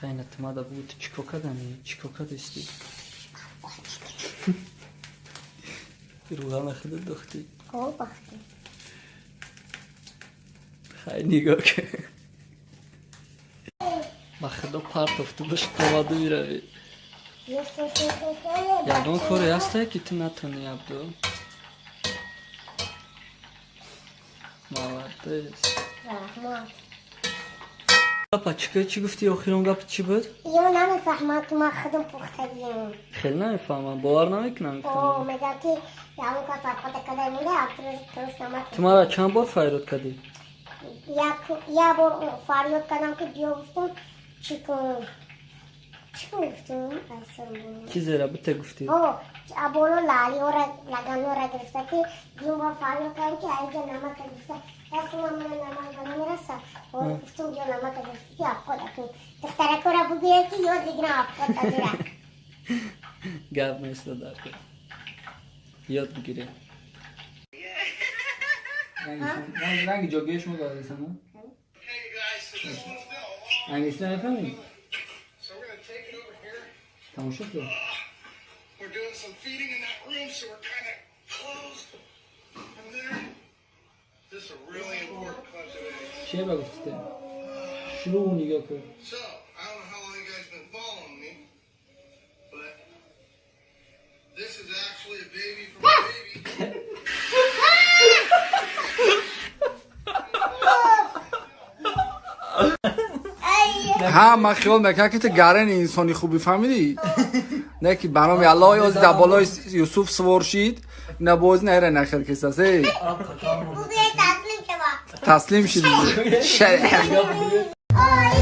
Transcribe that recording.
Qaynatimada bu chikokadan chikokad isti. Ruhana khida dokhti. خوب بختی Hay nigah ke. Makhdo partoftu bash qavadu miravi. Ягон кори ҳастае ки ту натони абдо. Молодец. رحمت Папа, чӣ гуфти охирон гап чӣ буд? یا نمیفهمم تو من خودم پختگیم Хеле намефаҳмам, бовар намекунам او гуфтам. میگه که اون کس خود کده مونده درست نمک Ту мара чанд бор файрод кардӣ? یا بار فریاد کردم که بیا گفتم چیکن گفتم Чӣ зера бите гуфтӣ? او ابولو لالی و لگن را گرفته که بیون بار فریاد کردم که اینجا نمک گرفته دست من نمک بنا میرسه و گفتم بیا نمک گرفته که افقاد اکنی دخترک را بگوید که یاد بگیرم افقاد تدیره Гап наистодар. Ёд бигирӣ. Ранги ҷогиашмо додасана? Hey guys, so this one's done. Англиси нафаҳмӣ? So we're gonna take it over here. Тамошо кун. We're doing some feeding in that room, so we're kind of closed from there. This is a really important conservation. Чӣ ба гуфтӣ? Шурӯъ нигоҳ кун. So, I don't know how long you guys been following me, but this is actually a baby from a baby. ها من خیال میکنم که تو گرن انسانی خوبی فهمیدی نه که برام الله یاز در بالای یوسف سوار شید نه باز نه نخیر کسی است بگوید تسلیم شما تسلیم شدی شرح آی